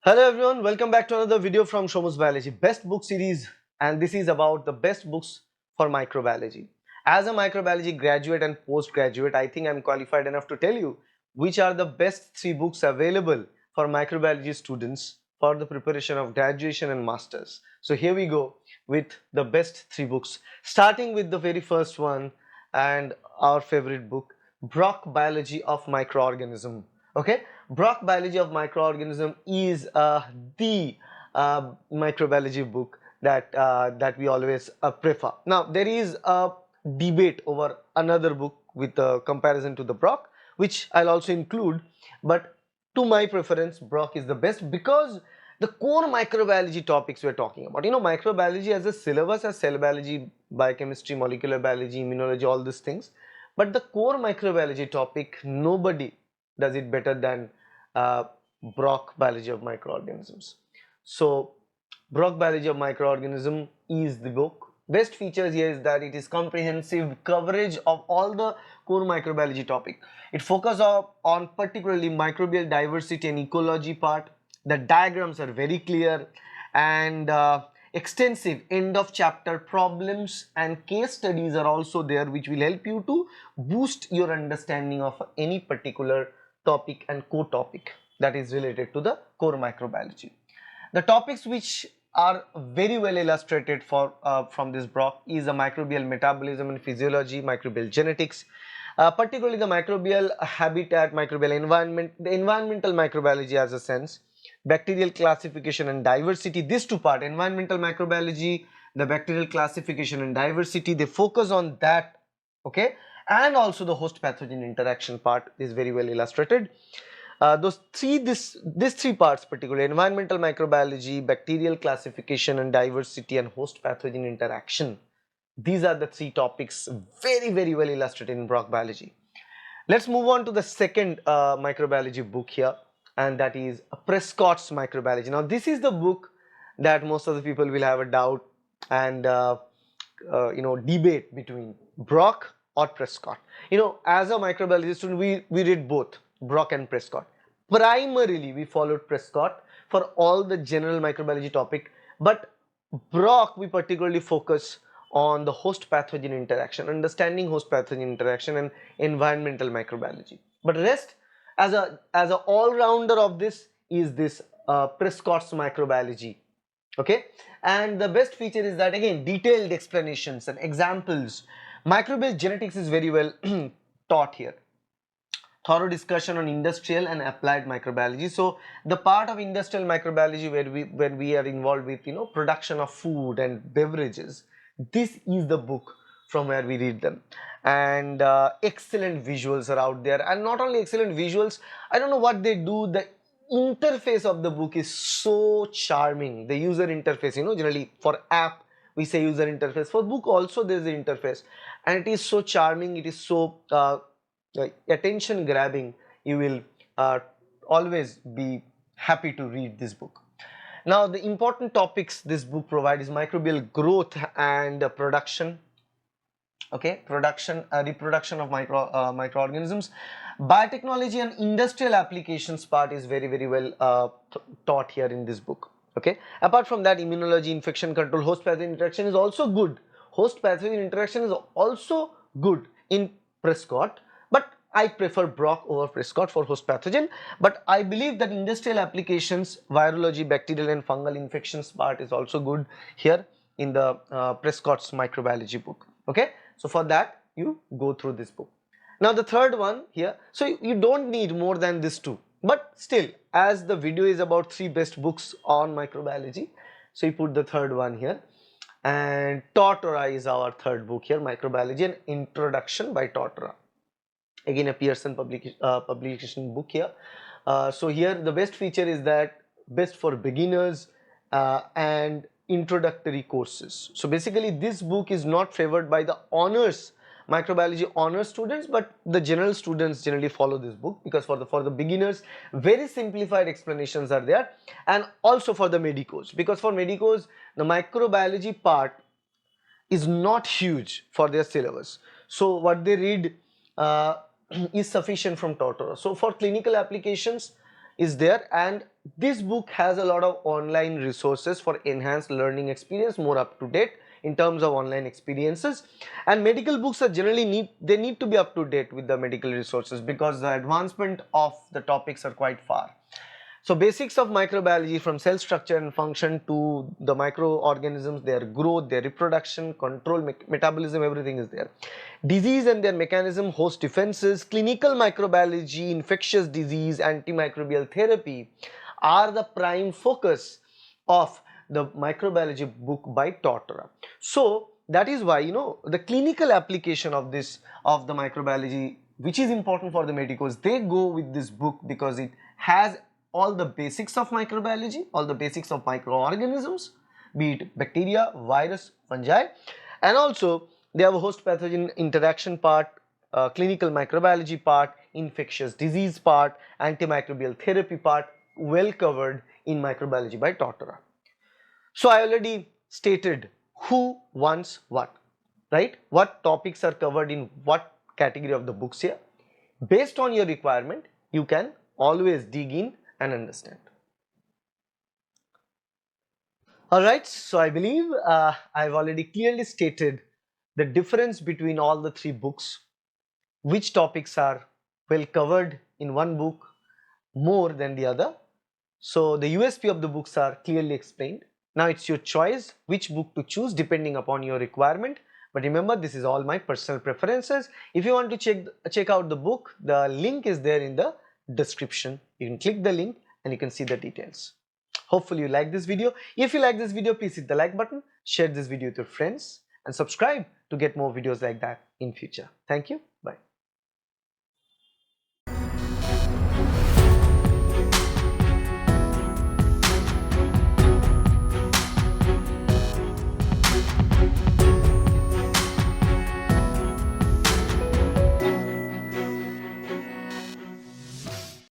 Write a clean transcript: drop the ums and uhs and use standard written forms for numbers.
Hello everyone, welcome back to another video from Shomu's Biology Best Book Series, and this is about the best books for microbiology. As a microbiology graduate and postgraduate, I think I'm qualified enough to tell you which are the best 3 books available for microbiology students for the preparation of graduation and masters. So here we go with the best 3 books, starting with the very first one and our favorite book, Brock Biology of Microorganism. Okay, Brock Biology of Microorganism is the microbiology book that we always prefer. Now there is a debate over another book with a comparison to the Brock, which I'll also include, but to my preference, Brock is the best because the core microbiology topics we're talking about. Microbiology as a syllabus has cell biology, biochemistry, molecular biology, immunology, all these things. But the core microbiology topic, nobody does it better than Brock Biology of Microorganisms. So Brock Biology of Microorganism is the book. Best features here is that it is comprehensive coverage of all the core microbiology topic. It focuses on particularly microbial diversity and ecology part. The diagrams are very clear and extensive end of chapter problems and case studies are also there, which will help you to boost your understanding of any particular topic and co-topic that is related to the core microbiology. The topics which are very well illustrated from this block is the microbial metabolism and physiology, microbial genetics, particularly the microbial habitat, microbial environment, the environmental microbiology as a sense, bacterial classification and diversity. These two parts, environmental microbiology, the bacterial classification and diversity, they focus on that, okay, and also the host pathogen interaction part is very well illustrated. These three parts, particularly environmental microbiology, bacterial classification and diversity, and host pathogen interaction, these are the 3 topics very well illustrated in Brock Biology. Let's move on to the second microbiology book here, and that is Prescott's Microbiology. Now this is the book that most of the people will have a doubt and debate between Brock or Prescott. As a microbiology student, we read both Brock and Prescott. Primarily we followed Prescott for all the general microbiology topic, but Brock we particularly focus on the host pathogen interaction, understanding host pathogen interaction and environmental microbiology. But rest, as a all-rounder of this is this Prescott's Microbiology. Okay, and the best feature is that again detailed explanations and examples. Microbial genetics is very well taught here. Thorough discussion on industrial and applied microbiology. So the part of industrial microbiology when we are involved with production of food and beverages, this is the book from where we read them. And excellent visuals are out there, and not only excellent visuals, I don't know what they do, the interface of the book is so charming. The user interface, generally for app we say user interface, for book also there is an interface, and it is so charming, it is so attention grabbing. You will always be happy to read this book. Now the important topics this book provides is microbial growth and production, okay, reproduction of microorganisms. Biotechnology and industrial applications part is very well taught here in this book. Okay, apart from that, immunology, infection control, host pathogen interaction is also good. Host pathogen interaction is also good in Prescott, but I prefer Brock over Prescott for host pathogen. But I believe that industrial applications, virology, bacterial and fungal infections part is also good here in the Prescott's microbiology book. Okay, so for that you go through this book. Now the third one here, so you don't need more than this two, but still, as the video is about 3 best books on microbiology, so you put the third one here. And Tortora is our third book here, Microbiology and Introduction by Tortora. Again a Pearson publication book here. So here the best feature is that best for beginners and introductory courses. So basically this book is not favored by the honors, microbiology honors students, but the general students generally follow this book because for the beginners very simplified explanations are there, and also for the medicos, because for medicos the microbiology part is not huge for their syllabus, so what they read is sufficient from Tortora. So for clinical applications is there, and this book has a lot of online resources for enhanced learning experience, more up to date in terms of online experiences. And medical books are generally need to be up to date with the medical resources because the advancement of the topics are quite far. So basics of microbiology, from cell structure and function to the microorganisms, their growth, their reproduction, control, metabolism, everything is there. Disease and their mechanism, host defenses, clinical microbiology, infectious disease, antimicrobial therapy are the prime focus of the microbiology book by Tortora. So that is why, the clinical application of the microbiology, which is important for the medicos, they go with this book because it has all the basics of microbiology, all the basics of microorganisms, be it bacteria, virus, fungi, and also they have a host pathogen interaction part, clinical microbiology part, infectious disease part, antimicrobial therapy part, well covered in microbiology by Tortora. So I already stated who wants what, right? What topics are covered in what category of the books here. Based on your requirement, you can always dig in and understand. Alright, so I believe I've already clearly stated the difference between all the three books, which topics are well covered in one book more than the other. So the USP of the books are clearly explained. Now it's your choice which book to choose depending upon your requirement. But remember, this is all my personal preferences. If you want to check out the book, the link is there in the description. You can click the link and you can see the details. Hopefully you like this video. If you like this video, please hit the like button, share this video with your friends and subscribe to get more videos like that in future. Thank you. Bye.